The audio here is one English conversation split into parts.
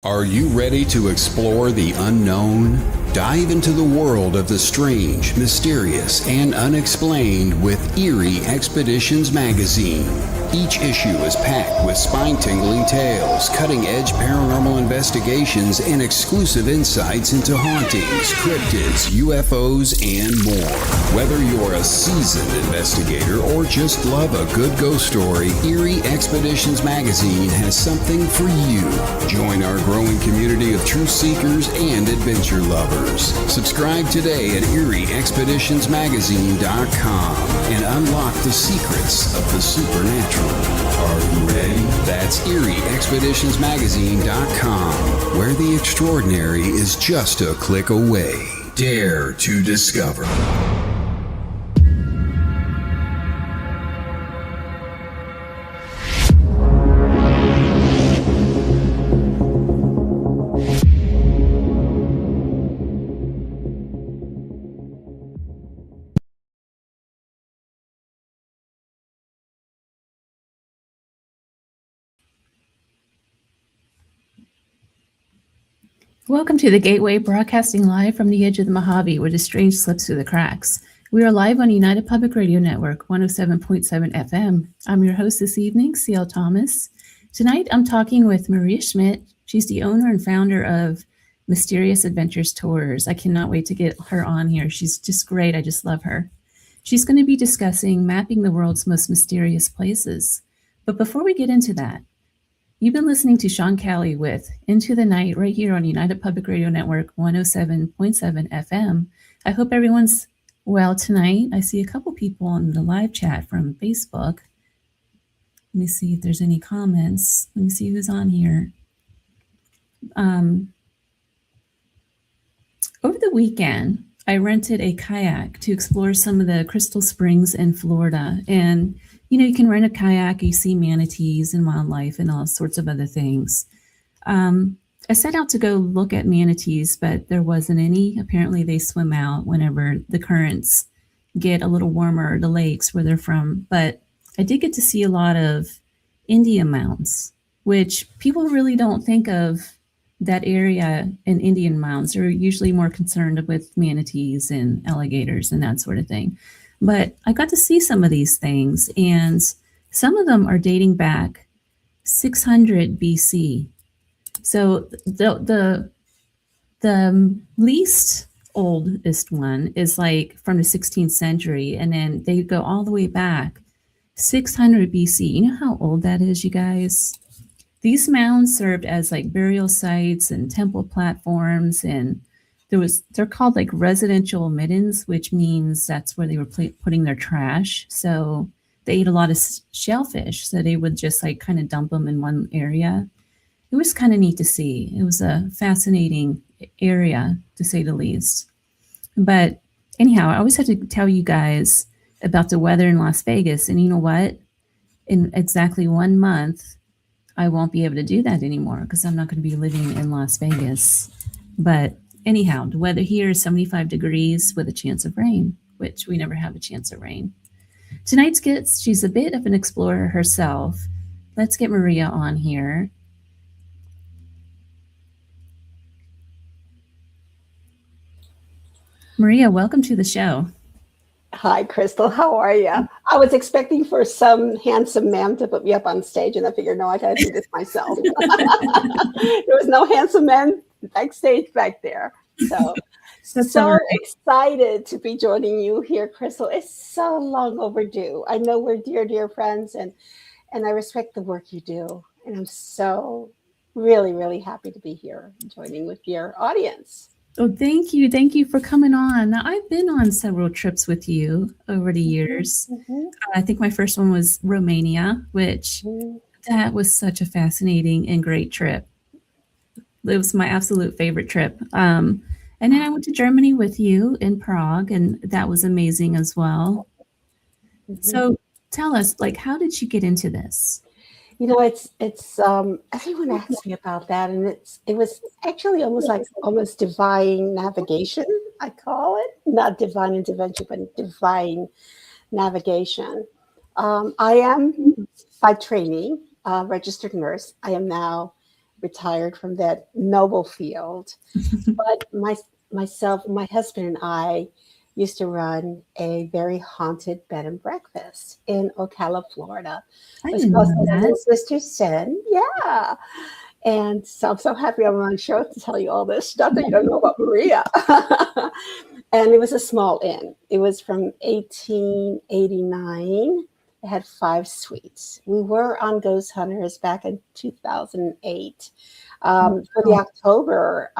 Are you ready to explore the unknown? Dive into the world of the strange, mysterious, and unexplained with Eerie Expeditions magazine. Each issue is packed with spine-tingling tales, cutting-edge paranormal investigations, and exclusive insights into hauntings, cryptids, UFOs, and more. Whether you're a seasoned investigator or just love a good ghost story, Eerie Expeditions magazine has something for you. Join our growing community of truth seekers and adventure lovers. Subscribe today at EerieExpeditionsMagazine.com and unlock the secrets of the supernatural. Are you ready? That's EerieExpeditionsMagazine.com, where the extraordinary is just a click away. Dare to discover. Welcome to the Gateway, broadcasting live from the edge of the Mojave, where the strange slips through the cracks. We are live on United Public Radio Network, 107.7 FM. I'm your host this evening, C.L. Thomas. Tonight, I'm talking with Maria Schmidt. She's the owner and founder of Mysterious Adventures Tours. I cannot wait to get her on here. She's just great. I just love her. She's going to be discussing mapping the world's most mysterious places. But before we get into that, you've been listening to Sean Kelly with Into the Night right here on United Public Radio Network 107.7 FM. I hope everyone's well tonight. I see a couple people on the live chat from Facebook. Let me see if there's any comments. Let me see who's on here. Over the weekend, I rented a kayak to explore some of the crystal springs in Florida. And you can rent a kayak, you see manatees and wildlife and all sorts of other things. I set out to go look at manatees, but there wasn't any. Apparently they swim out whenever the currents get a little warmer, the lakes where they're from. But I did get to see a lot of Indian mounds, which people really don't think of that area in Indian mounds. They're usually more concerned with manatees and alligators and that sort of thing. But I got to see some of these things, and some of them are dating back 600 BC. So the least oldest one is like from the 16th century, and then they go all the way back 600 BC. You know how old that is, you guys? These mounds served as like burial sites and temple platforms, and they're called like residential middens, which means that's where they were putting their trash. So they ate a lot of shellfish, so they would just like kind of dump them in one area. It was kind of neat to see. It was a fascinating area, to say the least. But anyhow, I always have to tell you guys about the weather in Las Vegas. And you know what? In exactly 1 month, I won't be able to do that anymore because I'm not going to be living in Las Vegas. But anyhow, the weather here is 75 degrees with a chance of rain, which we never have a chance of rain. Tonight's guest, she's a bit of an explorer herself. Let's get Maria on here. Maria, welcome to the show. Hi, Crystal. How are you? I was expecting for some handsome man to put me up on stage, and I figured, no, I got to do this myself. There was no handsome man backstage back there. So excited to be joining you here, Crystal. It's so long overdue. I know we're dear friends, and I respect the work you do. And I'm so really happy to be here joining with your audience. Oh, thank you. Thank you for coming on. Now, I've been on several trips with you over the years. Mm-hmm. I think my first one was Romania, which that was such a fascinating and great trip. It was my absolute favorite trip. And then I went to Germany with you in Prague, and that was amazing as well. Mm-hmm. So tell us, like, how did you get into this? It's everyone asks me about that, and it was actually almost divine navigation, I call it. Not divine intervention, but divine navigation. I am by training a registered nurse. I am now retired from that noble field. But my husband and I used to run a very haunted bed and breakfast in Ocala, Florida. I It was didn't called know Seven that. Sisters Sin. Yeah. And so I'm so happy I'm on the show to tell you all this stuff that you don't know about Maria. And it was a small inn. It was from 1889. It had 5 suites. We were on Ghost Hunters back in 2008 for the October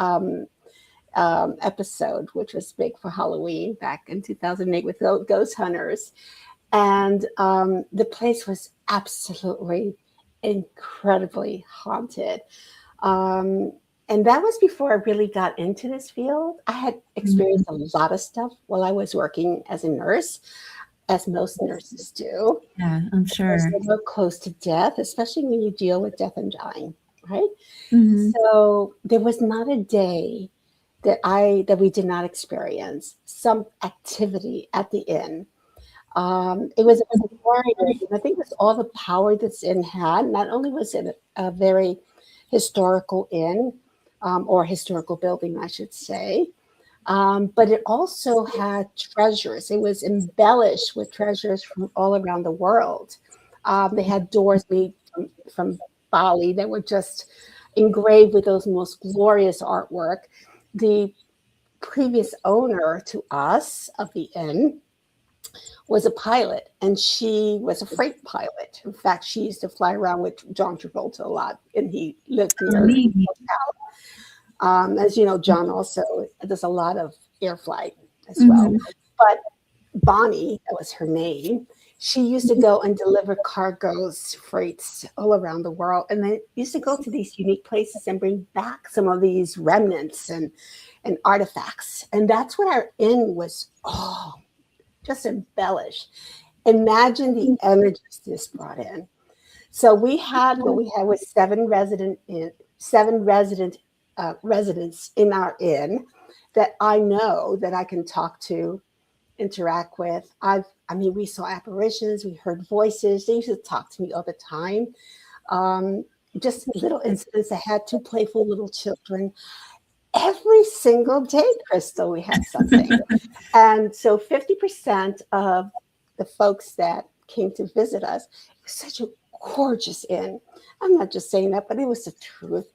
episode, which was big for Halloween back in 2008 with Ghost Hunters. And the place was absolutely incredibly haunted. And that was before I really got into this field. I had experienced a lot of stuff while I was working as a nurse, as most nurses do. Yeah, I'm sure. They're close to death, especially when you deal with death and dying, right? Mhm. So there was not a day that we did not experience some activity at the inn. It was inspiring. I think with all the power this inn had, not only was it a very historical inn, or historical building, I should say, but it also had treasures. It was embellished with treasures from all around the world. They had doors made from Bali that were just engraved with those most glorious artwork. The previous owner to us of the inn was a pilot, and she was a freight pilot. In fact, she used to fly around with John Travolta a lot, and he lived near. Maybe. As you know, John also does a lot of air flight as well. But Bonnie, that was her name, she used to go and deliver cargoes, freights all around the world, and then used to go to these unique places and bring back some of these remnants and artifacts. And that's what our inn was just embellished. Imagine the energies this brought in. So what we had was 7 residents in our inn that I know that I can talk to, interact with. We saw apparitions, we heard voices. They used to talk to me all the time. Just little incidents. I had 2 playful little children. Every single day, Crystal, we had something. And so 50% of the folks that came to visit us, it was such a gorgeous inn. I'm not just saying that, but it was the truth.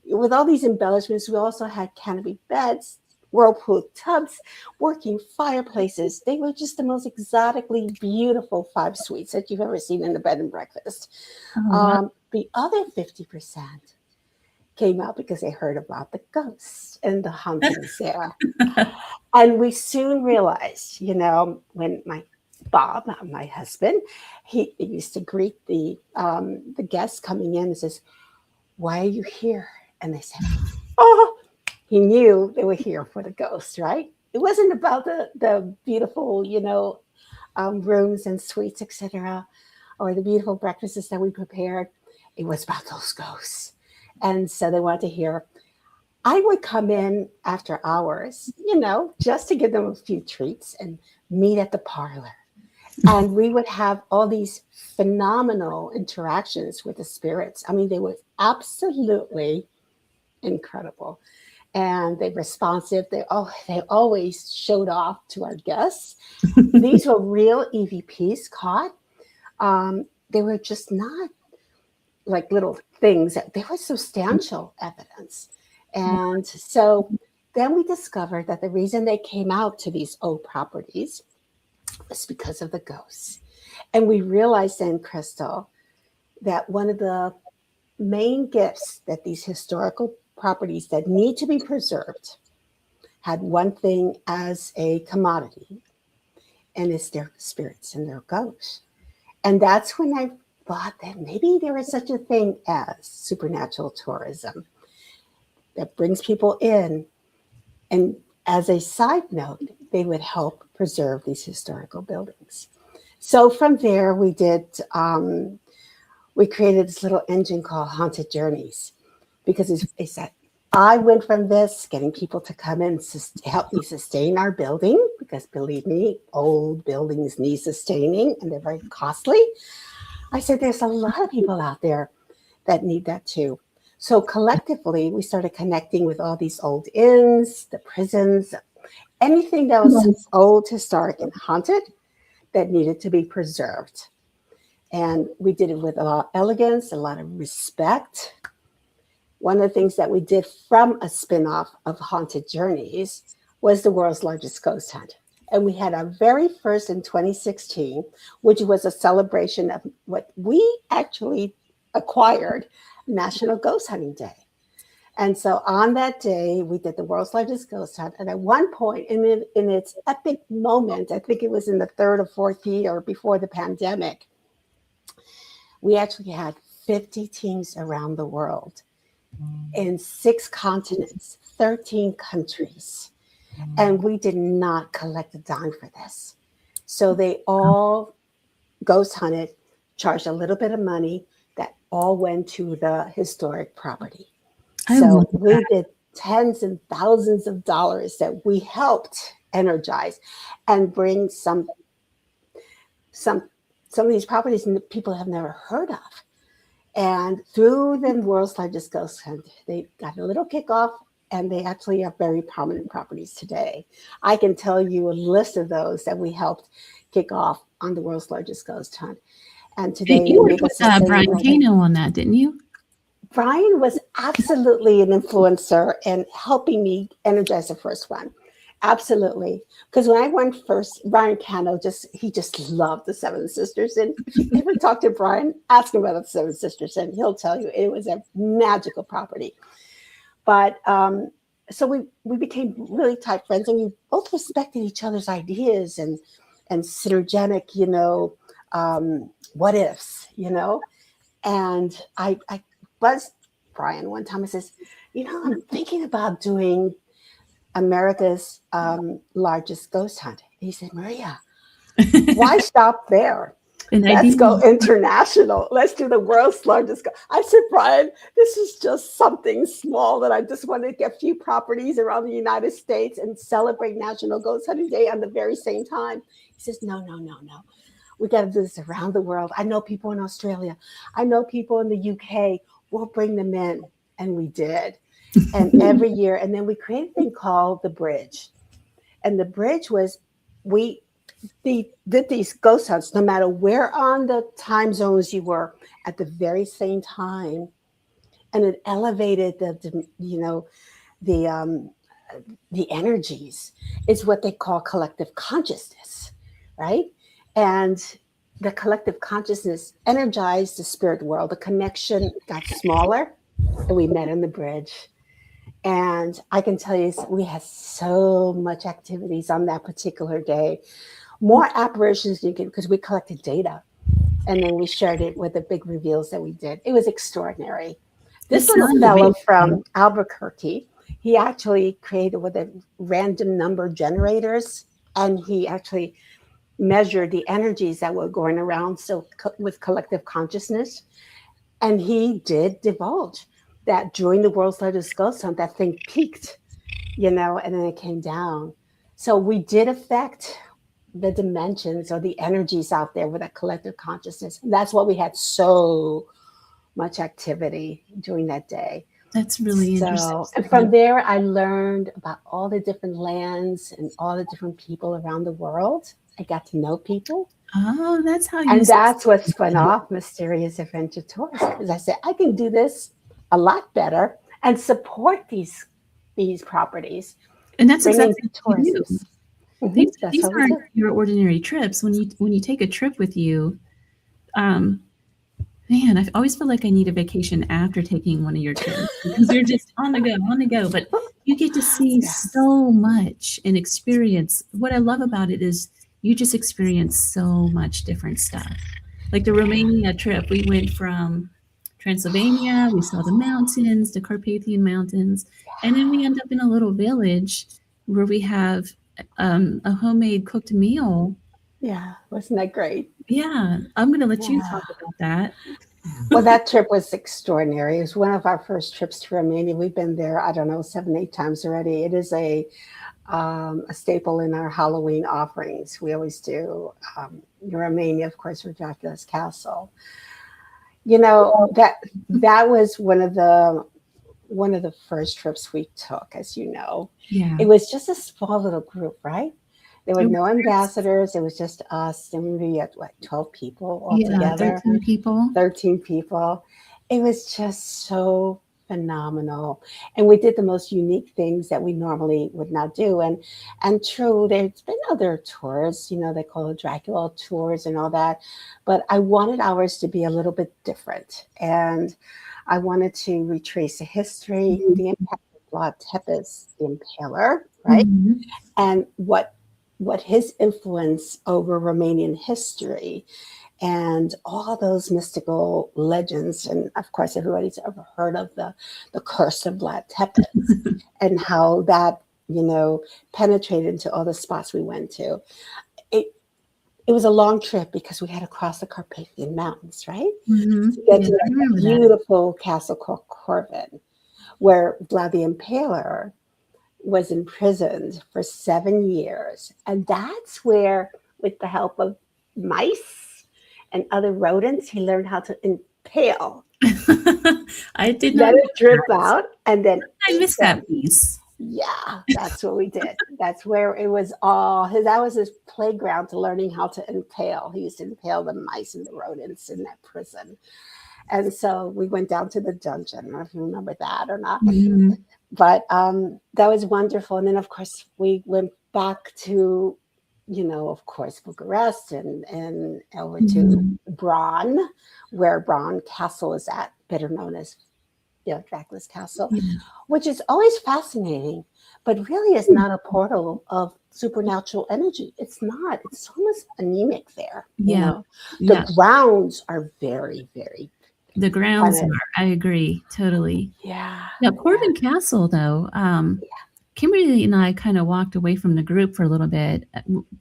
With all these embellishments, we also had canopy beds, whirlpool tubs, working fireplaces. They were just the most exotically beautiful 5 suites that you've ever seen in a bed and breakfast. The other 50% came out because they heard about the ghosts and the hauntings there. And we soon realized, when Bob, my husband, he used to greet the guests coming in and says, "Why are you here?" And they said, "Oh," he knew they were here for the ghosts, right? It wasn't about the beautiful, rooms and suites, etc., or the beautiful breakfasts that we prepared. It was about those ghosts. And so they wanted to hear. I would come in after hours, just to give them a few treats and meet at the parlor. And we would have all these phenomenal interactions with the spirits. I mean, they were absolutely incredible. And they were responsive. They always showed off to our guests. These were real EVPs caught. They were just not like little things. They were substantial evidence. And so then we discovered that the reason they came out to these old properties was because of the ghosts. And we realized then, Crystal, that one of the main gifts that these historical properties that need to be preserved had one thing as a commodity, and it's their spirits and their ghosts. And that's when I thought that maybe there is such a thing as supernatural tourism that brings people in. And as a side note, they would help preserve these historical buildings. So from there, we created this little engine called Haunted Journeys, because it's that I went from this, getting people to come in to help me sustain our building, because believe me, old buildings need sustaining and they're very costly. I said, there's a lot of people out there that need that too. So collectively, we started connecting with all these old inns, the prisons, anything that was old, historic, and haunted that needed to be preserved. And we did it with a lot of elegance, a lot of respect. One of the things that we did from a spin-off of Haunted Journeys was the world's largest ghost hunt. And we had our very first in 2016, which was a celebration of what we actually acquired, National Ghost Hunting Day. And so on that day, we did the world's largest ghost hunt. And at one point in its epic moment, I think it was in the third or fourth year before the pandemic, we actually had 50 teams around the world in 6 continents, 13 countries. And we did not collect a dime for this. So they all ghost hunted, charged a little bit of money that all went to the historic property. So we did tens and thousands of dollars that we helped energize and bring some of these properties that people have never heard of. And through the world's largest ghost hunt, they got a little kickoff, and they actually are very prominent properties today. I can tell you a list of those that we helped kick off on the world's largest ghost hunt. And today, you worked with Brian Kano on that, didn't you? Brian was absolutely an influencer in helping me energize the first one. Absolutely. Because when I went first, Brian Cano he just loved the Seven Sisters. And if you ever talk to Brian, ask him about the Seven Sisters, and he'll tell you it was a magical property. But so we became really tight friends, and we both respected each other's ideas and synergetic, what ifs, And I buzzed Brian one time. I says, I'm thinking about doing America's largest ghost hunt. And he said, Maria, why stop there? Let's go international. Let's do the world's largest. I said, Brian, this is just something small that I just want to get a few properties around the United States and celebrate National Ghost Hunting Day on the very same time. He says, no. We got to do this around the world. I know people in Australia. I know people in the UK. We'll bring them in. And we did. And every year, and then we created a thing called the Bridge. And the Bridge was, we did these ghost hunts, no matter where on the time zones you were, at the very same time. And it elevated the energies. It's what they call collective consciousness, right? And the collective consciousness energized the spirit world. The connection got smaller, and we met on the Bridge. And I can tell you, we had so much activities on that particular day. More apparitions because we collected data, and then we shared it with the big reveals that we did. It was extraordinary. This little fellow from Albuquerque, he actually created with a random number generators, and he actually measured the energies that were going around. So with collective consciousness, and he did divulge that during the world's largest ghost hunt, that thing peaked, and then it came down. So we did affect the dimensions or the energies out there with that collective consciousness. And that's why we had so much activity during that day. That's really interesting. And from there, I learned about all the different lands and all the different people around the world. I got to know people. Oh, that's how you. And that's what spun off Mysterious Adventure Tours. Because I said, I can do this a lot better and support these properties. And that's exactly what you do. Mm-hmm. These aren't your ordinary trips. When you take a trip with you, man, I always feel like I need a vacation after taking one of your trips because you're just on the go. But you get to see so much and experience. What I love about it is you just experience so much different stuff. Like the Romania trip, we went from Transylvania, we saw the mountains, the Carpathian Mountains, and then we end up in a little village where we have a homemade cooked meal. Yeah, wasn't that great? Yeah, I'm going to let you talk about that. Well, that trip was extraordinary. It was one of our first trips to Romania. We've been there, 7, 8 times already. It is a staple in our Halloween offerings. We always do Romania, of course, for Dracula's Castle. That was one of the one of the first trips we took, as you know. Yeah. It was just a small little group, right? There were It no was- ambassadors. It was just us, and we had what, 12 people Yeah, altogether, 13 people. 13 people. It was just so phenomenal, and we did the most unique things that we normally would not do. And true, there's been other tours, they call it Dracula tours and all that, but I wanted ours to be a little bit different, and I wanted to retrace the history, the impact of Vlad Tepes, the Impaler, right? Mhm. And what his influence over Romanian history and all those mystical legends. And of course, everybody's ever heard of the curse of Vlad Tepes and how that, penetrated into all the spots we went to. It, it was a long trip because we had to cross the Carpathian Mountains, right? Mhm. To get Yeah, to I that remember that. beautiful castle called Corvin, where Vlad the Impaler was imprisoned for 7 years. And that's where, with the help of mice and other rodents, he learned how to impale, I did not let know it drip that. out, and then I eat missed them. that piece. Yeah, that's what we did. That's where it was that was his playground to learning how to impale. He used to impale the mice and the rodents in that prison. And so we went down to the dungeon. I don't know if you remember that or not. Mhm. But that was wonderful. And then, of course, we went back to, of course, Bucharest and over to Mhm. Braun, where Braun Castle is at, better known as Dracula's Castle, Yeah. which is always fascinating, but really is not a portal of supernatural energy. It's not. It's almost anemic there. Yeah. The Yeah. grounds are very, very The kind grounds of, are. I agree. Totally. yeah, Now, yeah. Corbin Castle, though, Kimberly and I kind of walked away from the group for a little bit.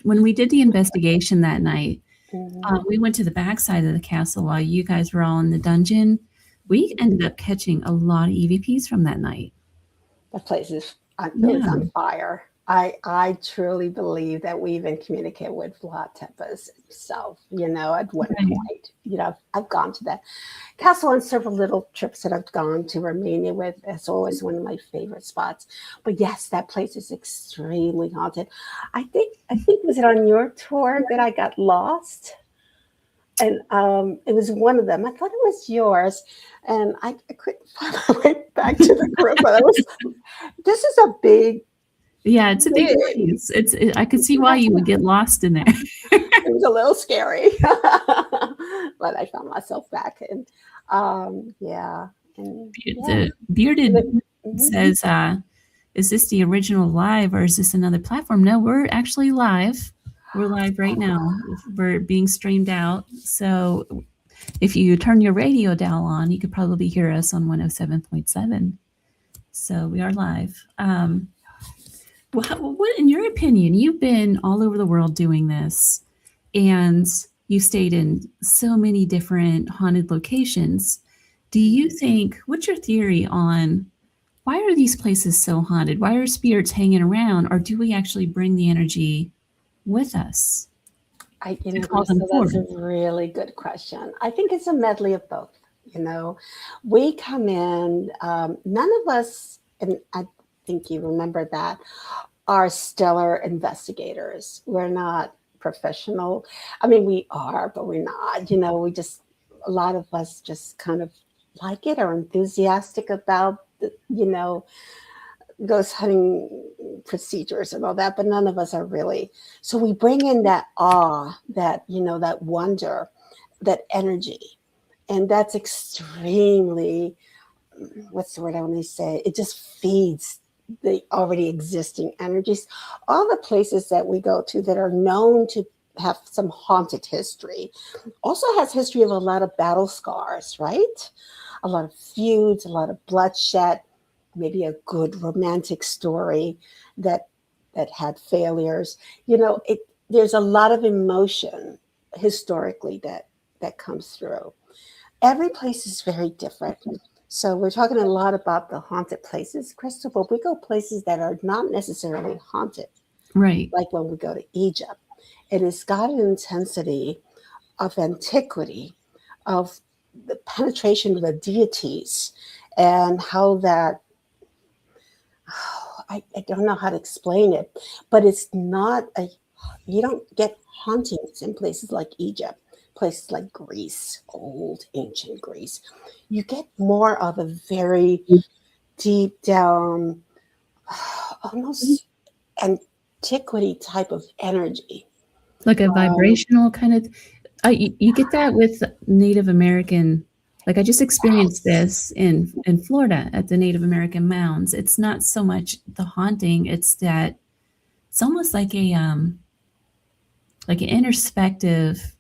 When we did the investigation that night, Mhm. we went to the backside of the castle while you guys were all in the dungeon. We ended up catching a lot of EVPs from that night. The place is it was Yeah. on fire. I truly believe that we even communicate with Vlad Tepes himself, at one Right. point. I've gone to that castle on several little trips that I've gone to Romania with. It's always one of my favorite spots. But yes, that place is extremely haunted. I think was it on your tour that I got lost? And it was one of them. I thought it was yours, and I couldn't find my way back to the group. But this is a big, Yeah, it's a big big. place. I could see why you would get lost in there. It was a little scary, but I found myself back, and yeah, and yeah. The bearded Mhm. says, is this the original live or is this another platform? No, we're actually live. We're live right now. We're being streamed out. So if you turn your radio dial on, you could probably hear us on 107.7. So we are live. What, in your opinion, you've been all over the world doing this and you stayed in so many different haunted locations. Do you think, what's your theory on why are these places so haunted? Why are spirits hanging around? Or do we actually bring the energy with us to call them Crystal, that's a forward? really good question. I think it's a medley of both. We come in, none of us, and I think you remember that, are stellar investigators. We're not professional. I mean, we are, but we're not. A lot of us just kind of like it or enthusiastic about ghost hunting procedures and all that, but none of us are really. So we bring in that awe, that wonder, that energy. And that's extremely, what's the word I want to say? It just feeds the already existing energies. All the places that we go to that are known to have some haunted history also has history of a lot of battle scars, right? A lot of feuds, a lot of bloodshed, maybe a good romantic story that had failures. There's a lot of emotion historically that comes through. Every place is very different. So we're talking a lot about the haunted places, Crystal, but we go places that are not necessarily haunted, Right. like when we go to Egypt. It has got an intensity of antiquity, of the penetration of the deities and how that, I don't know how to explain it, but it's not you don't get hauntings in places like Egypt, places like Greece, old ancient Greece. You get more of a very deep down, almost antiquity type of energy. Like a vibrational kind of, you get that with Native American. Like I just experienced this in Florida at the Native American mounds. It's not so much the haunting, it's that it's almost like an introspective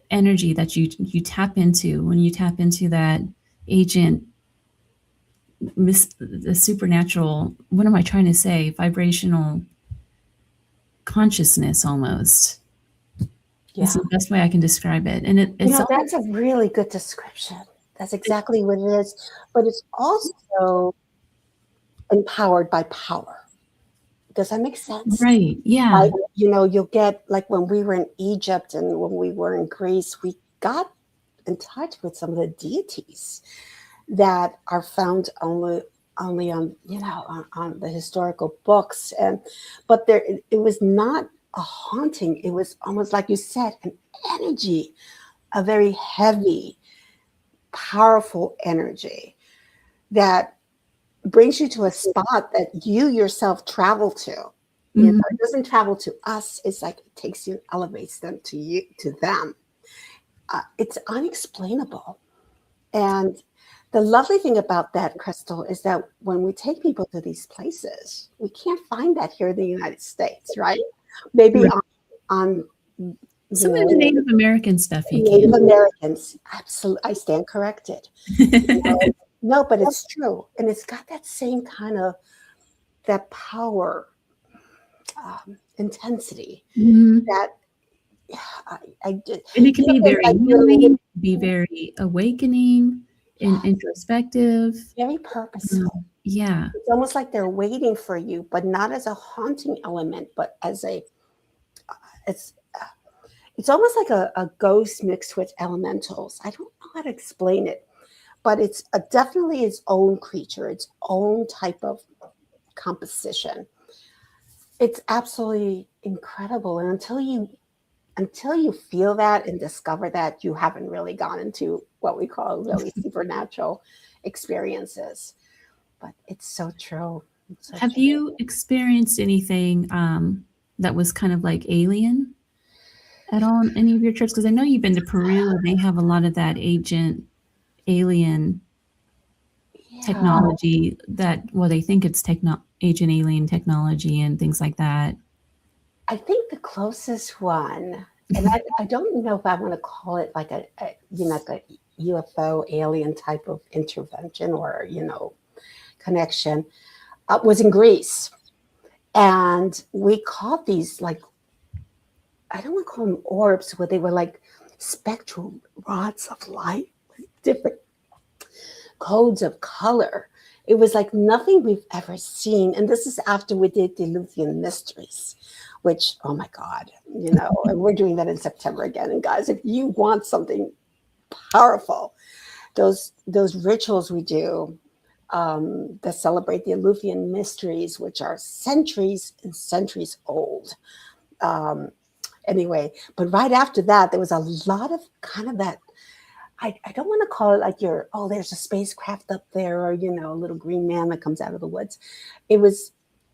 energy that you tap into when you tap into that agent, the supernatural, what am I trying to say, vibrational consciousness almost. Yeah. It's the best way I can describe it. And it's that's a really good description. That's exactly what it is. But it's also empowered by power. Does that make sense? right. Yeah. You'll get, like when we were in Egypt and when we were in Greece, we got in touch with some of the deities that are found only on on the historical books. But it was not a haunting. It was almost like you said, an energy, a very heavy, powerful energy that brings you to a spot that you yourself travel to. It doesn't travel to us. It's like it takes you and elevates them to them. It's unexplainable. And the lovely thing about that, Crystal, is that when we take people to these places, we can't find that here in the United States, right? Maybe on some of the Native American stuff you Native can. Americans, absolutely. I stand corrected. No, but it's true. And it's got that same kind of, that power, intensity that I did. And it can be very healing, be very awakening and introspective. Very purposeful. Yeah. It's almost like they're waiting for you, but not as a haunting element, but as it's almost like a ghost mixed with elementals. I don't know how to explain it, but it's definitely its own creature, its own type of composition. It's absolutely incredible. And until you feel that and discover that, you haven't really gone into what we call really supernatural experiences. But it's so true. Have you experienced anything that was kind of like alien at all in any of your trips? Because I know you've been to Peru and they have a lot of that alien technology that, they think it's agent alien technology and things like that. I think the closest one, and I don't know if I want to call it like a UFO alien type of intervention or, connection, was in Greece. And we caught these, like, I don't want to call them orbs, but they were like spectral rods of light, different codes of color. It was like nothing we've ever seen. And this is after we did the Lutheran mysteries, which, oh my God, and we're doing that in September again. And guys, if you want something powerful, those rituals we do that celebrate the Lutheran mysteries, which are centuries and centuries old. Anyway, but right after that, there was a lot of kind of that, I don't want to call it like there's a spacecraft up there, or, a little green man that comes out of the woods. It was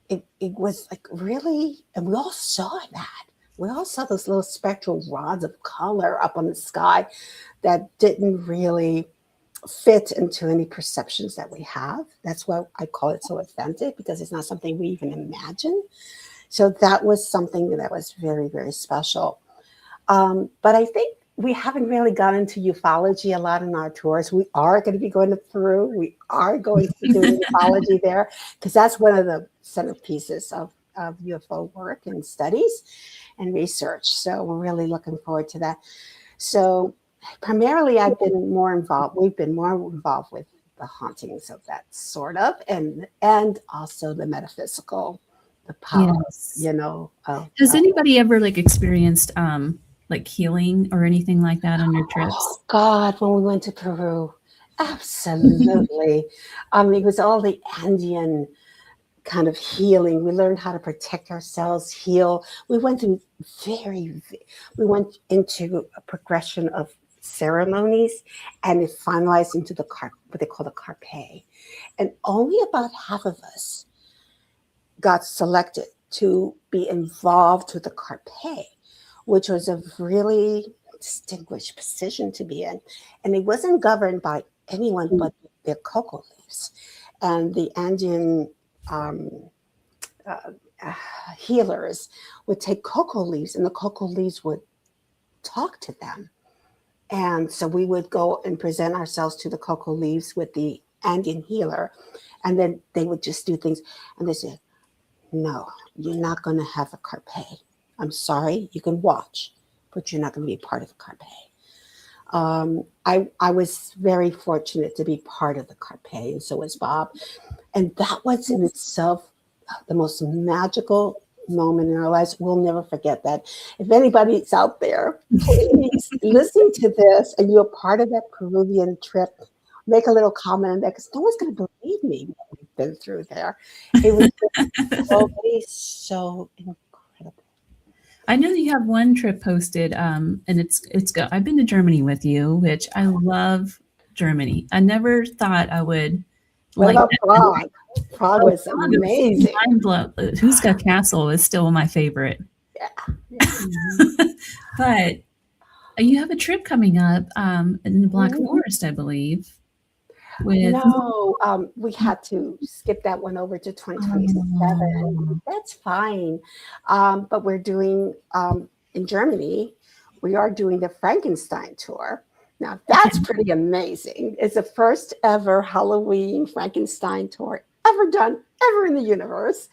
like really, and we all saw that. We all saw those little spectral rods of color up on the sky that didn't really fit into any perceptions that we have. That's why I call it so authentic, because it's not something we even imagine. So that was something that was very, very special. But I think we haven't really gotten into ufology a lot in our tours. We are going to be going to Peru. We are going to be doing ufology there, because that's one of the centerpieces of UFO work and studies and research. So we're really looking forward to that. So primarily we've been more involved with the hauntings of that sort of, and also the metaphysical, the power, Has anybody ever experienced like healing or anything like that on your trips? Oh God, when we went to Peru, Absolutely. It was all the Andean kind of healing. We learned how to protect ourselves, heal. We went through we went into a progression of ceremonies, and it finalized into what they call the carpe. And only about half of us got selected to be involved with the carpe, which was a really distinguished position to be in. And it wasn't governed by anyone but the cocoa leaves. And the Andean uh, healers would take cocoa leaves, and the cocoa leaves would talk to them. And so we would go and present ourselves to the cocoa leaves with the Andean healer, and then they would just do things. And they said, no, you're not going to have a carpe. I'm sorry, you can watch, but you're not going to be part of the carpe. I was very fortunate to be part of the carpe, and so was Bob. And that was in itself the most magical moment in our lives. We'll never forget that. If anybody's out there, please listen to this and you're part of that Peruvian trip, make a little comment on that, because no one's going to believe me what we've been through there. It was so incredible. I know that you have one trip posted, and it's go. I've been to Germany with you, which I love Germany. I never thought I would. What about Prague? Prague was amazing. Huska Castle is still my favorite. Yeah. But you have a trip coming up in the Black Forest, I believe. No, we had to skip that one over to 2027. That's fine. But we're doing, in Germany, we are doing the Frankenstein tour. Now, that's pretty amazing. It's the first ever Halloween Frankenstein tour ever done, ever in the universe.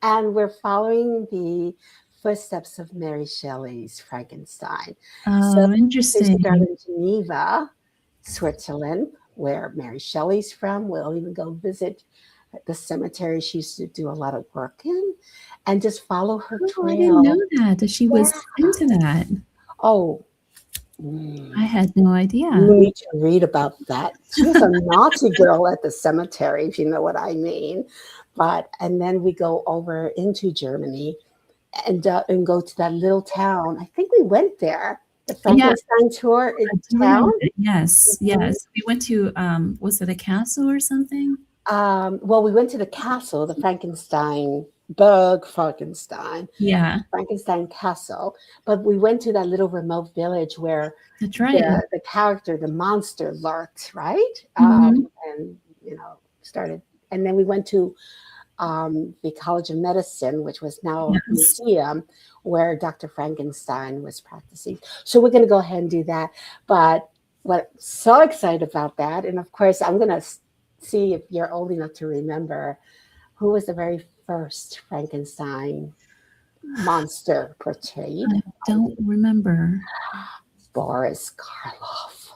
And we're following the footsteps of Mary Shelley's Frankenstein. So interesting. We start in Geneva, Switzerland, where Mary Shelley's from. We'll even go visit the cemetery she used to do a lot of work in and just follow her trail. I didn't know that she was into that. Oh, I had no idea. You need to read about that. She was a naughty girl at the cemetery, if you know what I mean. And then we go over into Germany and go to that little town. I think we went there. The Frankenstein tour in town. Yes, yes. We went to, was it a castle or something? Well, we went to the castle, the Frankenstein Frankenstein Castle, but we went to that little remote village where the character, the monster, lurked, right? And started, and then we went to the College of Medicine, which was now a museum where Dr. Frankenstein was practicing. So we're going to go ahead and do that. But what I'm so excited about that, and of course I'm going to see if you're old enough to remember who was the very first Frankenstein monster portrayed. I don't remember. Boris Karloff.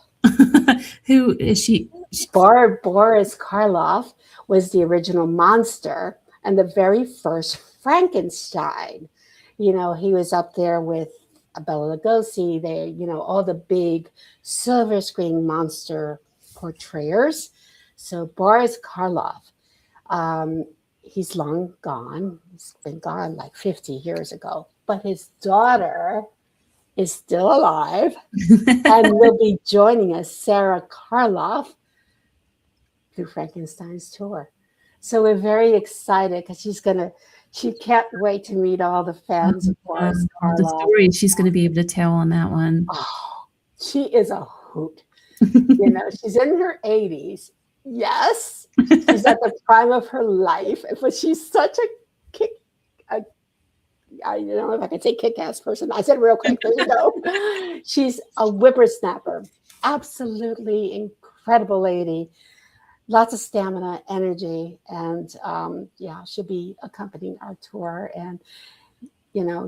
Who is she? Boris Karloff was the original monster and the very first Frankenstein. You know, he was up there with Bela Lugosi, all the big silver screen monster portrayers. So Boris Karloff, he's long gone. He's been gone like 50 years ago. But his daughter is still alive and will be joining us, Sarah Karloff, through Frankenstein's tour. So we're very excited because she can't wait to meet all the fans of Boris Karloff. The story she's going to be able to tell on that one. Oh, she is a hoot. She's in her 80s. Yes, she's at the prime of her life, but she's such I don't know if I can say kick-ass person. I said real quick, there you go. She's a whippersnapper, absolutely incredible lady, lots of stamina, energy, and she'll be accompanying our tour. And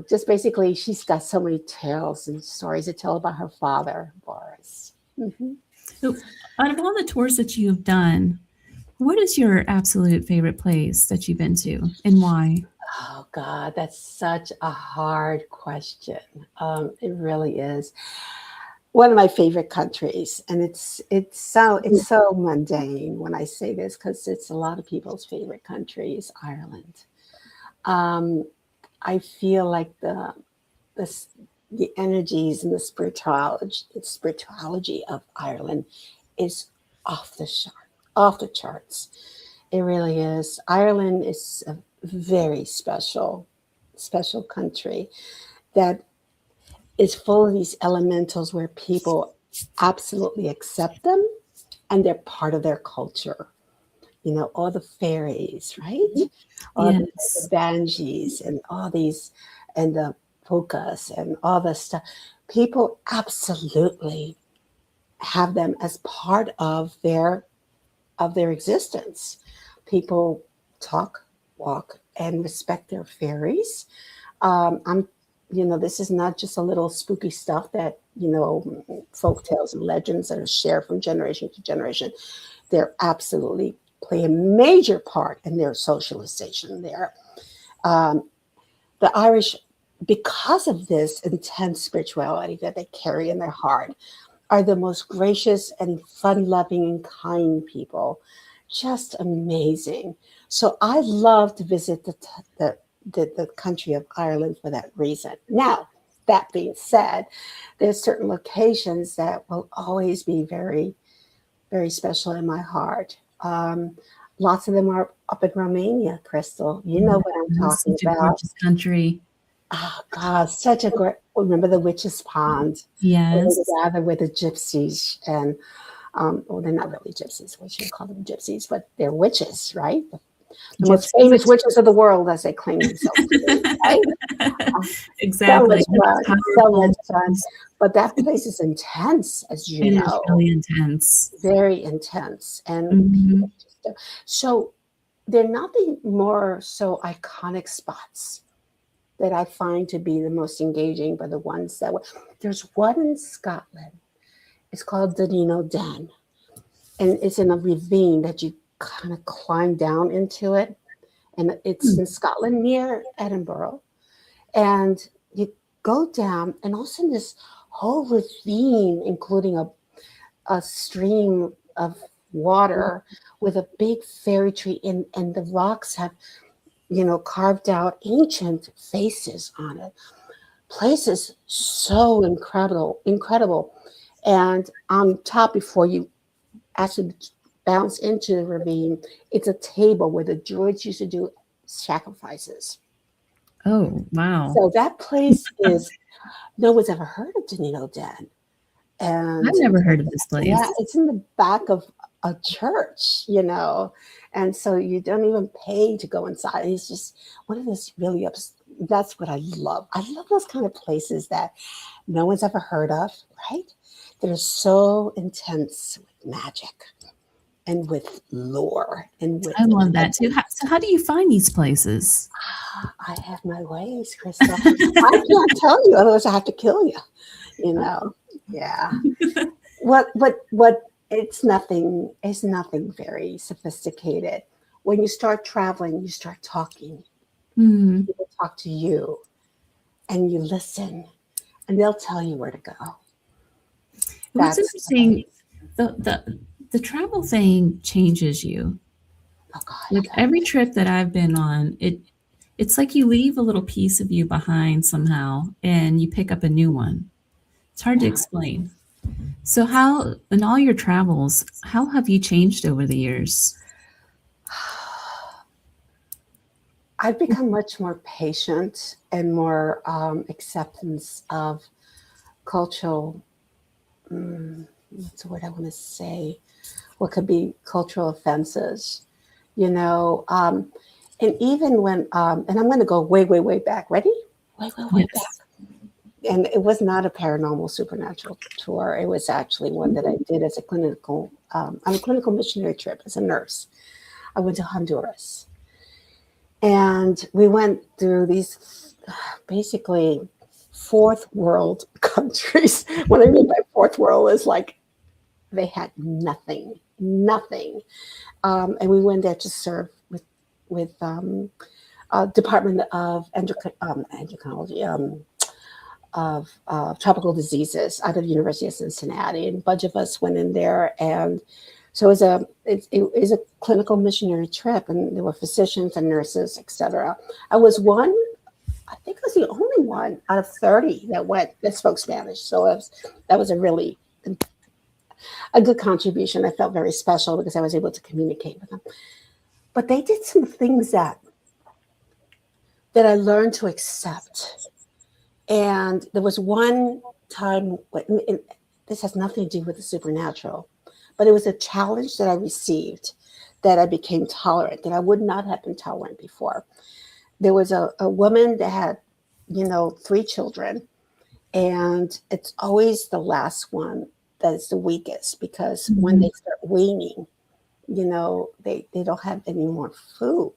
just basically, she's got so many tales and stories to tell about her father, Boris. Mm-hmm. So, out of all the tours that you have done, what is your absolute favorite place that you've been to, and why? Oh, God, that's such a hard question. It really is. one of my favorite countries, and it's so mundane when I say this because it's a lot of people's favorite country is Ireland. I feel like the the energies and the spirituality of Ireland is off the charts. It really is. Ireland is a very special country that is full of these elementals where people absolutely accept them and they're part of their culture. All the fairies, right? All the Yes. banshees and all these, and the polkas and all the stuff. People absolutely have them as part of their existence. People talk, walk, and respect their fairies. I'm, this is not just a little spooky stuff that folk tales and legends that are shared from generation to generation. They're absolutely play a major part in their socialization there. Um, the Irish, because of this intense spirituality that they carry in their heart, are the most gracious and fun-loving and kind people. Just amazing. So I love to visit the country of Ireland for that reason. Now, that being said, there's certain locations that will always be very, very special in my heart. Lots of them are up in Romania, Crystal. You know what I'm talking Such a about. gorgeous country. Oh, God, such a great. Remember the Witches' Pond? Where they Yes. gather with the gypsies, and well, they're not really gypsies. We shouldn't call them gypsies, but they're witches, right? The most famous witches of the world, as they claim themselves to be, right? So Exactly. much fun, so Powerful. much fun. But that place is intense, as you It is know, really intense. very intense, and Mhm. people just so they're not the more so iconic spots that I find to be the most engaging, but the ones that were. There's one in Scotland. It's called Dunino Den, and it's in a ravine that you kind of climb down into it, and it's in Scotland near Edinburgh. And you go down, and also this whole ravine, including a stream of water with a big fairy tree, and the rocks have carved out ancient faces on it. Place is so incredible. And on top, before you actually bounce into the ravine, it's a table where the druids used to do sacrifices. Oh, wow. So that place is, no one's ever heard of Danilo Den. I've And never heard of this yeah, place. it's in the back of a church. And so you don't even pay to go inside. It's just one of those really that's what I love. I love those kind of places that no one's ever heard of, right? That are so intense with magic and with lore and with I love that too. So how do you find these places? I have my ways, Crystal. I can't tell you, otherwise I have to kill you. Yeah. What it's nothing very sophisticated. When you start traveling, you start talking. Hmm. People talk to you and you listen and they'll tell you where to go. What's That's interesting, the travel thing changes you. oh God. Like every trip that I've been on, it's like you leave a little piece of you behind somehow and you pick up a new one. It's hard to Yeah. explain. So how in all your travels, how have you changed over the years? I've become much more patient and more acceptance of cultural, what's the word I want to say? What could be cultural offenses, you know? And even when, and I'm going to go way, way, way back. Ready? Way back. Yes. And it was not a paranormal supernatural tour. It was actually one that I did as on a clinical missionary trip as a nurse. I went to Honduras. And we went through these basically fourth world countries. What I mean by fourth world is like they had nothing. And we went there to serve with Department of Endocrinology, tropical diseases out of the University of Cincinnati, and a bunch of us went in there, and so it was a clinical missionary trip, and there were physicians and nurses, etc. I was one. I think I was the only one out of 30 that spoke Spanish. So that was a good contribution. I felt very special because I was able to communicate with them. But they did some things that I learned to accept. And there was one time, and this has nothing to do with the supernatural, but it was a challenge that I received that I became tolerant, that I would not have been tolerant before. There was a woman that had, 3 children, and it's always the last one that is the weakest, because when they start weaning, they don't have any more food.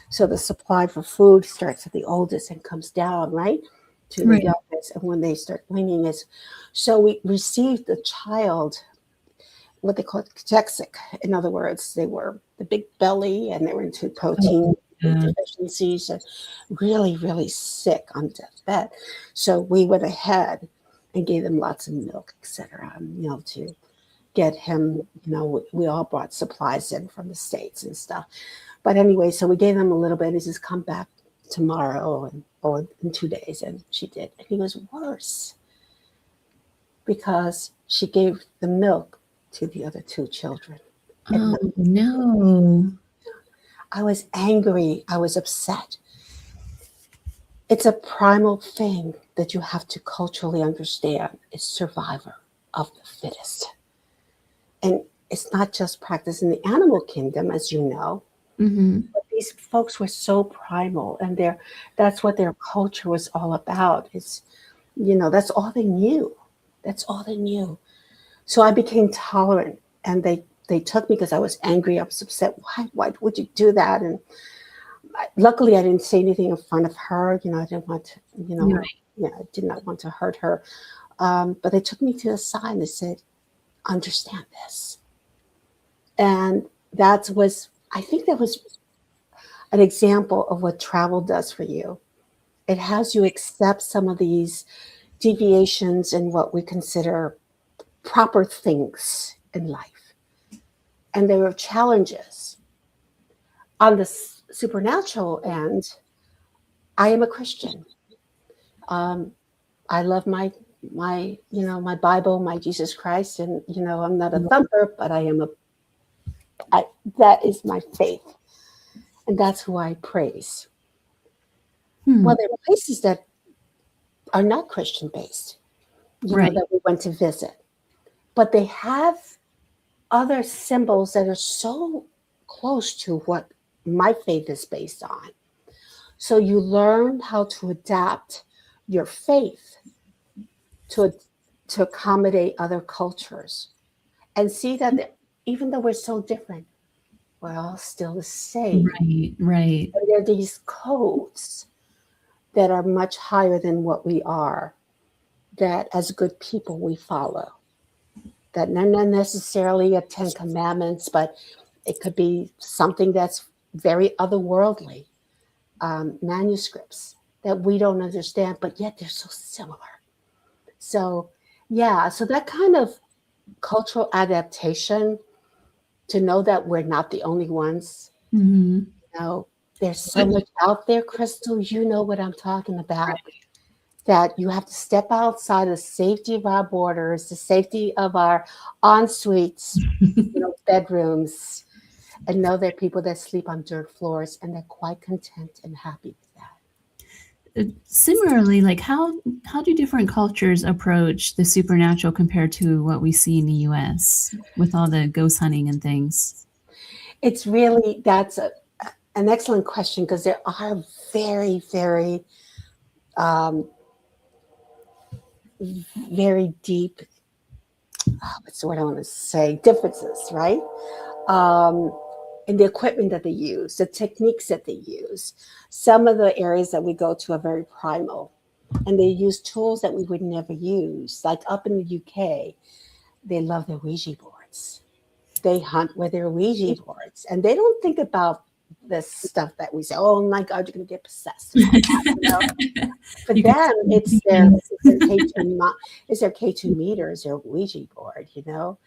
So the supply for food starts at the oldest and comes down, right, to the youngest. And when they start weaning, so we received the child, what they call cachexic. In other words, they were the big belly, and they were into protein deficiencies, and really, really sick on deathbed. So we went ahead and gave them lots of milk, etc. To get him. We all brought supplies in from the States and stuff. But anyway, so we gave him a little bit. He says, "Come back tomorrow or in 2 days," and she did. And he was worse because she gave the milk to the other 2 children. Oh, no. I was angry. I was upset. It's a primal thing that you have to culturally understand. It's survivor of the fittest. And it's not just practice in the animal kingdom, as you know. But these folks were so primal, and that's what their culture was all about. That's all they knew. That's all they knew. So I became tolerant, and they took me because I was angry. I was upset. Why would you do that? And luckily, I didn't say anything in front of her. I didn't want to, I did not want to hurt her. But they took me to the side and they said, "Understand this." And I think that was an example of what travel does for you. It has you accept some of these deviations in what we consider proper things in life. And there were challenges. On the supernatural end, I am a Christian. I love my Bible, my Jesus Christ, and I'm not a thumper, but that is my faith, and that's who I praise. Well, there are places that are not Christian based, that we went to visit, but they have other symbols that are so close to what my faith is based on. So you learn how to adapt your faith to accommodate other cultures, and see that even though we're so different, we're all still the same. Right. And there are these codes that are much higher than what we are, that as good people we follow. That not necessarily a 10 commandments, but it could be something that's very otherworldly, manuscripts that we don't understand, but yet they're so similar. So that kind of cultural adaptation, to know that we're not the only ones. There's so much out there, Crystal. You know what I'm talking about. That you have to step outside the safety of our borders, the safety of our en-suites, bedrooms, and know there are people that sleep on dirt floors, and they're quite content and happy with that. Similarly, like how do different cultures approach the supernatural compared to what we see in the U.S. with all the ghost hunting and things? It's really, that's an excellent question, because there are very, very, very deep, what's the word I want to say, differences, right? In the equipment that they use, the techniques that they use. Some of the areas that we go to are very primal, and they use tools that we would never use. Like up in the UK, they love their Ouija boards. They hunt with their Ouija boards, and they don't think about this stuff that we say, oh my God, you're going to get possessed. And all that, you know? For You can them, see it's their K2, it's their K2 meter, it's their Ouija board, you know?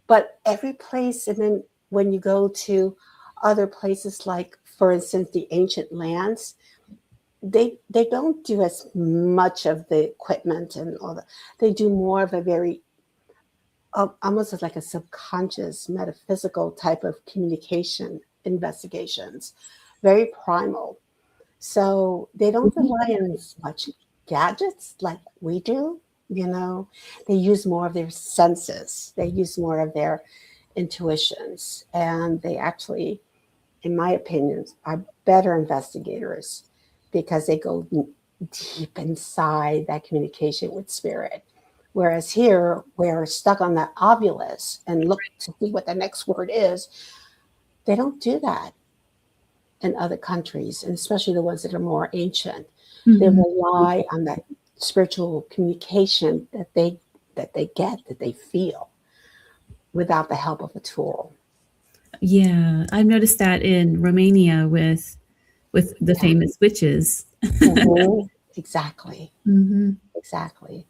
But every place, and then when you go to other places, like, for instance, the ancient lands, they don't do as much of the equipment and all that. They do more of a very almost like a subconscious metaphysical type of communication investigations, very primal. So they don't rely on as much gadgets like we do, you know. They use more of their senses, they use more of their intuitions, and they actually, in my opinion, are better investigators because they go deep inside that communication with spirit. Whereas here, we're stuck on that obulus and look to see what the next word is. They don't do that in other countries, and especially the ones that are more ancient. They rely on that spiritual communication that they get, that they feel, without the help of a tool. Yeah, I've noticed that in Romania with the famous witches. Mm-hmm. Exactly. Mm-hmm. Exactly.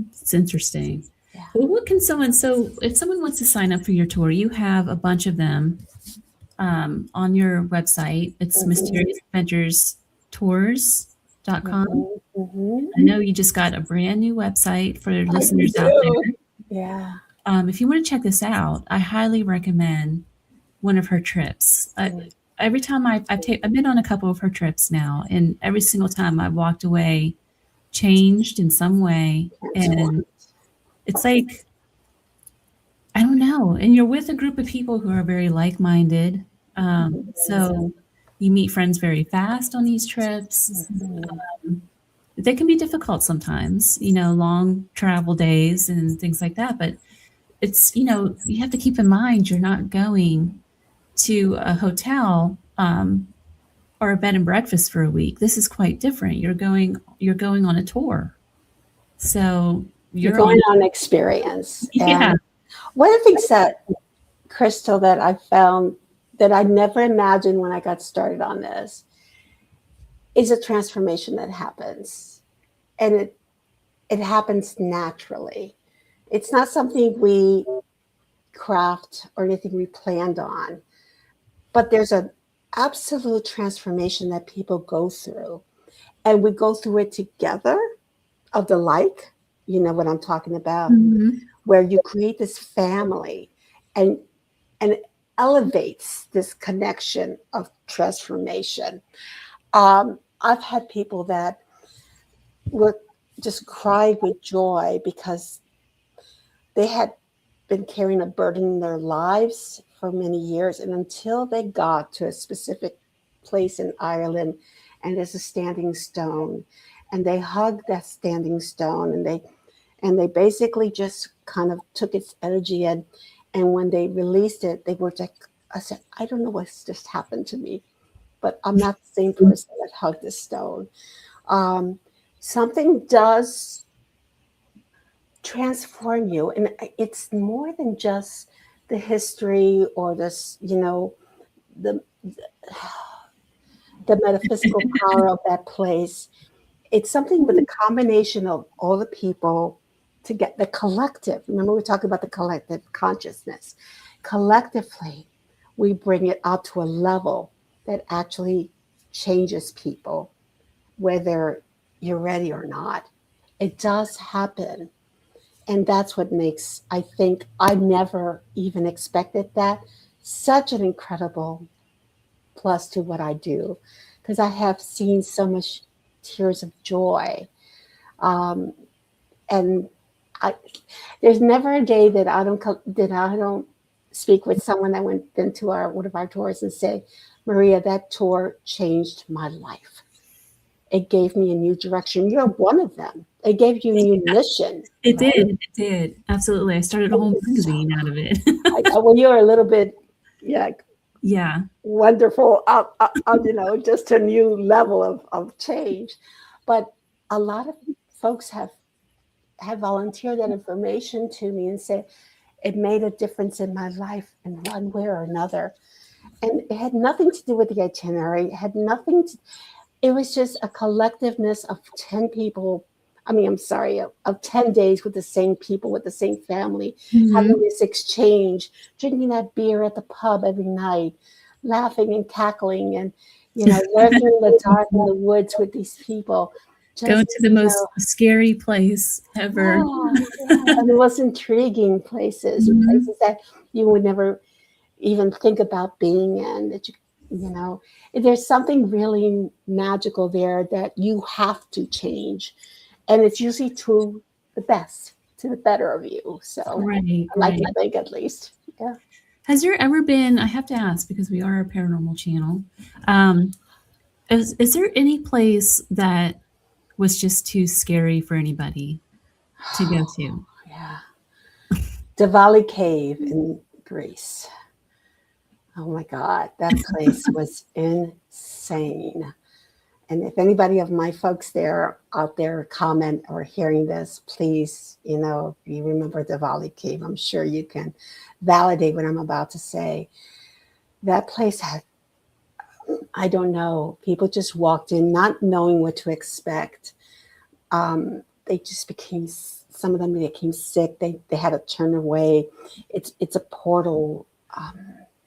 It's interesting. Yeah. Well, what can someone, so if someone wants to sign up for your tour, you have a bunch of them on your website. It's mysteriousAdventurestours.com. Mm-hmm. I know you just got a brand new website for listeners out there. Yeah. If you want to check this out, I highly recommend one of her trips. Every time I've been on a couple of her trips now, and every single time I walked away changed in some way. And it's like, I don't know. And you're with a group of people who are very like-minded. So you meet friends very fast on these trips. They can be difficult sometimes, you know, long travel days and things like that. But it's, you know, you have to keep in mind you're not going to a hotel or a bed and breakfast for a week. This is quite different. You're going on a tour. So You're going on experience. Yeah. And one of the things that, Crystal, that I found that I never imagined when I got started on this is a transformation that happens. And it happens naturally. It's not something we craft or anything we planned on, but there's an absolute transformation that people go through. And we go through it together, of the like, you know what I'm talking about, where you create this family and it elevates this connection of transformation. I've had people that were just cried with joy because they had been carrying a burden in their lives for many years, and until they got to a specific place in Ireland, and there's a standing stone, and they hugged that standing stone, and they basically just kind of took its energy, and when they released it, they were like, I said, I don't know what's just happened to me, but I'm not the same person that hugged this stone. Something does transform you, and it's more than just the history or this, you know, the metaphysical power of that place. It's something with a combination of all the people to get the collective. Remember, we're talking about the collective consciousness. Collectively, we bring it up to a level that actually changes people, whether you're ready or not. It does happen. And that's what makes, I think, I never even expected that, such an incredible plus to what I do, because I have seen so much tears of joy. And there's never a day that I don't speak with someone that went into one of our tours and say, Maria, that tour changed my life. It gave me a new direction. You're one of them. It gave you a new mission. It right? did. It did. Absolutely. I started a whole magazine out of it. Well, you're a little bit, yeah, wonderful, you know, just a new level of change. But a lot of folks have volunteered that information to me and say, it made a difference in my life in one way or another. And it had nothing to do with the itinerary. It had nothing to, it was just a collectiveness of 10 people. I mean, I'm sorry, of 10 days with the same people, with the same family, having this exchange, drinking that beer at the pub every night, laughing and cackling and, lurking in the dark in the woods with these people. Going to the most scary place ever. And the most intriguing places, places that you would never even think about being in, that there's something really magical there that you have to change. And it's usually to the best, to the better of you. So I like to think, at least. Yeah. Has there ever been, I have to ask because we are a paranormal channel, is there any place that was just too scary for anybody to go to? Yeah. Diwali Cave in Greece. Oh my God, that place was insane. And if anybody of my folks out there comment or hearing this, please, if you remember Diwali Cave, I'm sure you can validate what I'm about to say. That place had, I don't know, people just walked in not knowing what to expect. They just some of them became sick. They had to turn away. It's a portal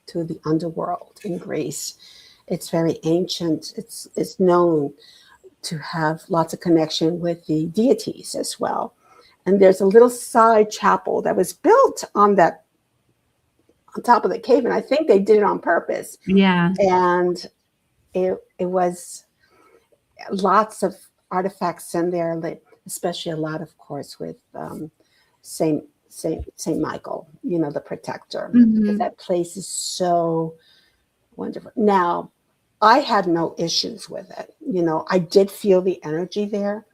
to the underworld in Greece. It's very ancient. It's known to have lots of connection with the deities as well. And there's a little side chapel that was built on top of the cave, and I think they did it on purpose. Yeah. And it was lots of artifacts in there, especially a lot, of course, with Saint Michael, the protector. Because that place is so wonderful. Now, I had no issues with it. I did feel the energy there,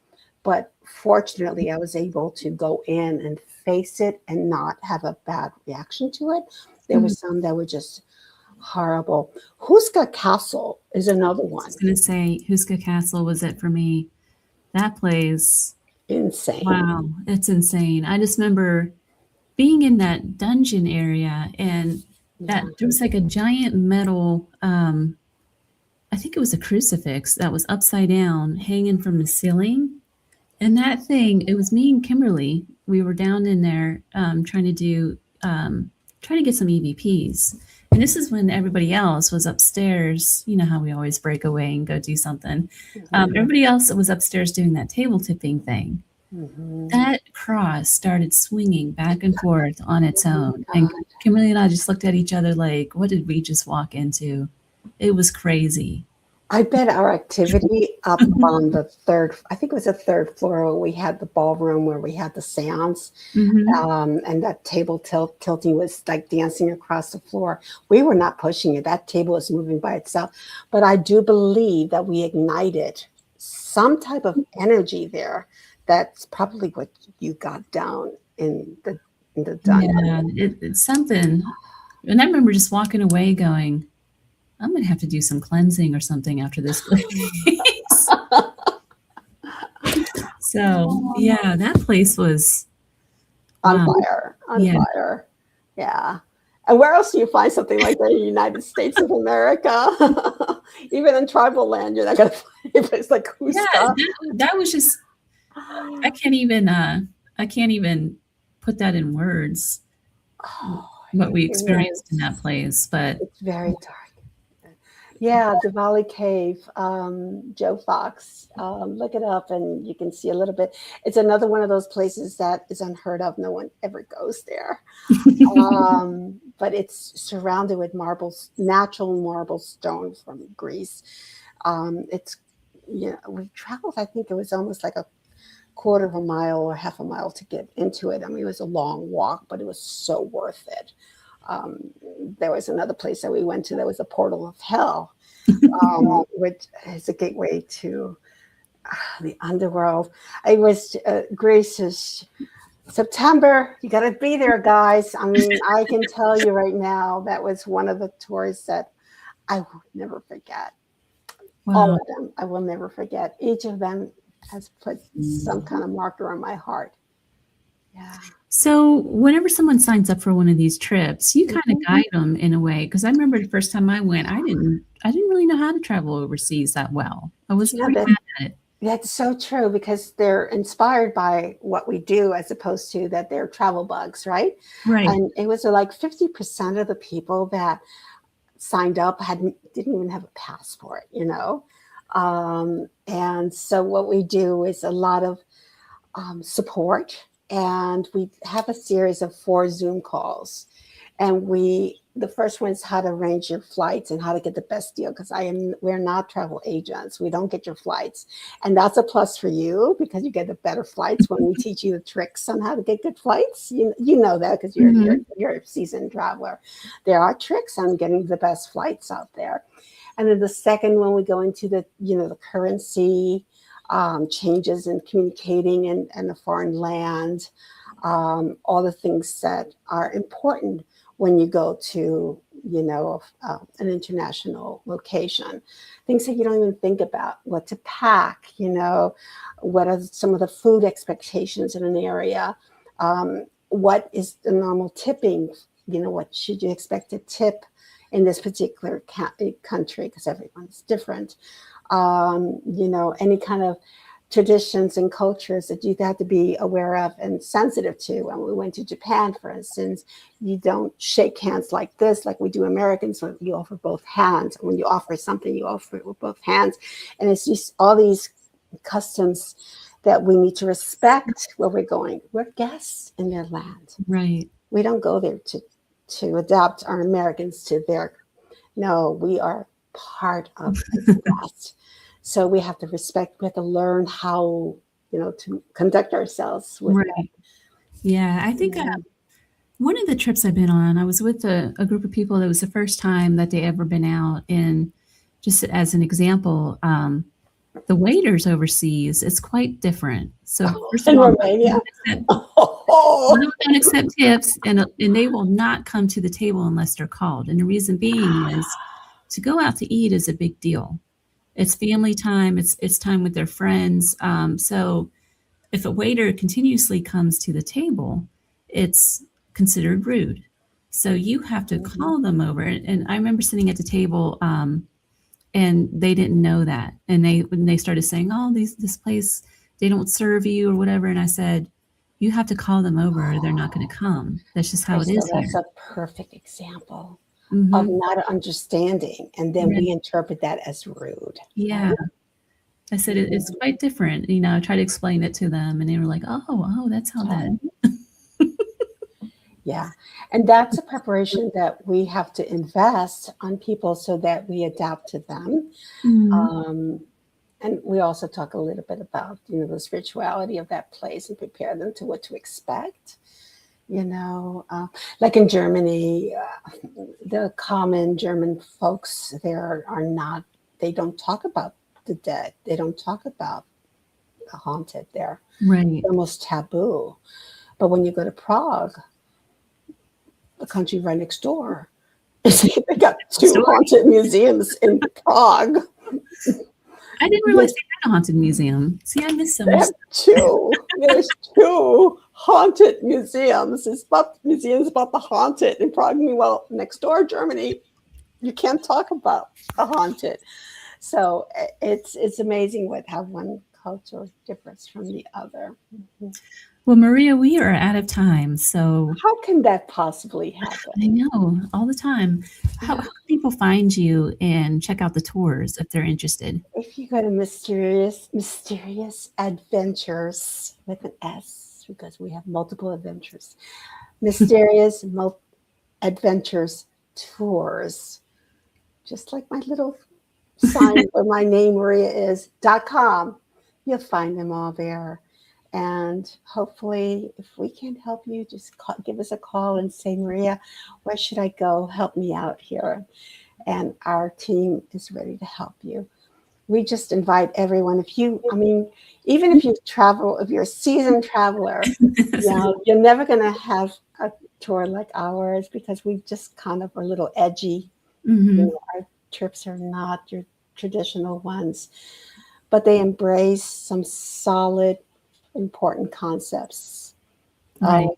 but fortunately, I was able to go in and face it and not have a bad reaction to it. There were some that were just horrible. Huska Castle is another one. I was going to say, Huska Castle was it for me. That place. Insane. Wow, it's insane. I just remember being in that dungeon area, and that there was like a giant metal, I think it was a crucifix that was upside down, hanging from the ceiling. And that thing, it was me and Kimberly. We were down in there trying to get some EVPs. And this is when everybody else was upstairs. You know how we always break away and go do something. Everybody else was upstairs doing that table tipping thing. That cross started swinging back and forth on its own. And Kimberly and I just looked at each other like, what did we just walk into? It was crazy. I bet our activity up on the third, I think it was the third floor, where we had the ballroom where we had the seance, and that table tilting was like dancing across the floor. We were not pushing it. That table was moving by itself. But I do believe that we ignited some type of energy there. That's probably what you got down in the dungeon. Yeah, it's something. And I remember just walking away going, I'm going to have to do some cleansing or something after this place. So, yeah, that place was on fire. Fire. Yeah. And where else do you find something like that in the United States of America? Even in tribal land, you're not going to find a place like Huska. Yeah, that was just, I can't even put that in words, what we experienced in that place. But it's very dark. Yeah, Diwali Cave, Joe Fox. Look it up and you can see a little bit. It's another one of those places that is unheard of. No one ever goes there. But it's surrounded with natural marble stone from Greece. We traveled, I think it was almost like a quarter of a mile or half a mile to get into it. I mean, it was a long walk, but it was so worth it. There was another place that we went to that was a portal of hell, which is a gateway to the underworld. It was Greece's September. You got to be there, guys. I mean, I can tell you right now, that was one of the tours that I will never forget. Wow. All of them, I will never forget. Each of them has put some kind of marker on my heart. Yeah. So whenever someone signs up for one of these trips, you kind of guide them in a way. Because I remember the first time I went, I didn't really know how to travel overseas that well. I was Yeah, pretty bad at it. that's so true because they're inspired by what we do as opposed to that they're travel bugs, right? Right. And it was like 50% of the people that signed up didn't even have a passport, and so what we do is a lot of support, and we have a series of 4 Zoom calls, and the first one is how to arrange your flights and how to get the best deal, because we're not travel agents. We don't get your flights, and that's a plus for you because you get the better flights when we teach you the tricks on how to get good flights. You know that because you're a seasoned traveler. There are tricks on getting the best flights out there. And then the second one, we go into the currency, changes in communicating in a foreign land, all the things that are important when you go to, an international location, things that you don't even think about, what to pack, what are some of the food expectations in an area, what is the normal tipping, what should you expect to tip in this particular country, because everyone's different. Any kind of traditions and cultures that you have to be aware of and sensitive to. When we went to Japan, for instance, you don't shake hands like this, like we do Americans, when you offer both hands. When you offer something, you offer it with both hands. And it's just all these customs that we need to respect where we're going. We're guests in their land. Right. We don't go there to adapt our Americans to their, no, we are part of the West. So we have to respect, we have to learn how, to conduct ourselves with Right. that. Yeah. I think one of the trips I've been on, I was with a group of people that was the first time that they ever been out. And just as an example, the waiters overseas, it's quite different. So first of In all, Romania. don't accept tips, and they will not come to the table unless they're called. And the reason being is to go out to eat is a big deal. It's family time. It's time with their friends. So if a waiter continuously comes to the table, it's considered rude. So you have to call them over. And I remember sitting at the table, and they didn't know that. And when they started saying, "Oh, this place, they don't serve you or whatever," and I said, "You have to call them over, or they're not going to come. That's just how it is here." That's a perfect example of Mhm. not understanding, and then Right. we interpret that as rude. Yeah. I said it's quite different. I tried to explain it to them, and they were like, "Oh, that's how that." Yeah. And that's a preparation that we have to invest on people so that we adapt to them. Mhm. And we also talk a little bit about, the spirituality of that place and prepare them to what to expect. Like in Germany, the common German folks there they don't talk about the dead. They don't talk about the haunted there. Right. It's almost taboo. But when you go to Prague, the country right next door, they got 2 haunted museums in Prague. I didn't realize they had a haunted museum. See, I missed so They much. have 2. There's 2 haunted museums. It's about museums about the haunted in Prague. Meanwhile, next door, Germany, you can't talk about the haunted. So it's amazing how one culture differs from the other. Well, Maria, we are out of time. So How can that possibly happen? I know all the time. How can people find you and check out the tours if they're interested? If you go to mysterious adventures with an S, because we have multiple adventures, mysterious adventures tours, just like my little sign where my name Maria is.com, you'll find them all there. And hopefully, if we can help you, just give us a call and say, Maria, where should I go? Help me out here. And our team is ready to help you. We just invite everyone. Even if you're a seasoned traveler, you're never going to have a tour like ours because we just kind of are a little edgy. Our trips are not your traditional ones, but they embrace some solid, important concepts. Right.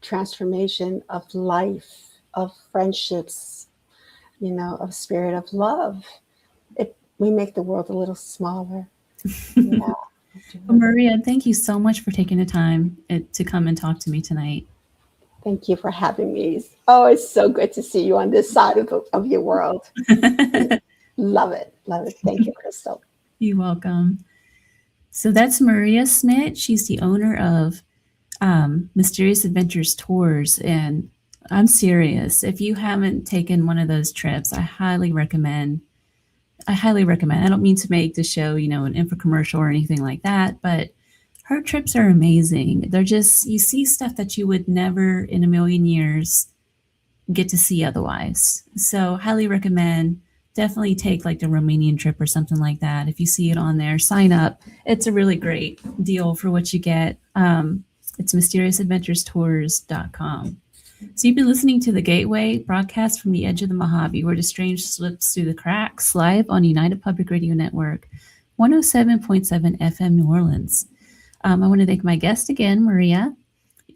transformation of life, of friendships, of spirit of love. We make the world a little smaller. Yeah. Well, Maria, thank you so much for taking the time to come and talk to me tonight. Thank you for having me. Oh, it's so good to see you on this side of your world. Love it. Love it. Thank you, Crystal. You're welcome. So that's Maria Schmidt. She's the owner of Mysterious Adventures Tours. And I'm serious. If you haven't taken one of those trips, I highly recommend. I don't mean to make the show, an infomercial or anything like that, but her trips are amazing. They're just, you see stuff that you would never in a million years get to see otherwise. So highly recommend. Definitely take like the Romanian trip or something like that. If you see it on there, sign up. It's a really great deal for what you get. It's mysteriousAdventurestours.com. So you've been listening to The Gateway, broadcast from the edge of the Mojave, where the strange slips through the cracks, live on United Public Radio Network, 107.7 FM New Orleans. I want to thank my guest again, Maria.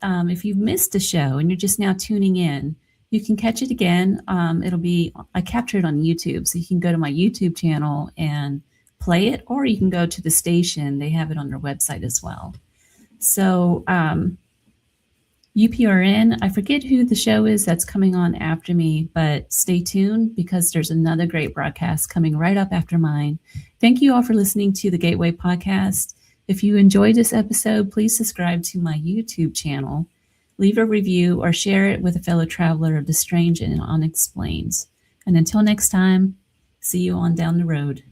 If you've missed the show and you're just now tuning in, you can catch it again. I captured it on YouTube, so you can go to my YouTube channel and play it, or you can go to the station. They have it on their website as well. So UPRN, I forget who the show is that's coming on after me, but stay tuned because there's another great broadcast coming right up after mine. Thank you all for listening to the Gateway Podcast. If you enjoyed this episode, please subscribe to my YouTube channel, leave a review, or share it with a fellow traveler of the strange and unexplained. And until next time, see you on down the road.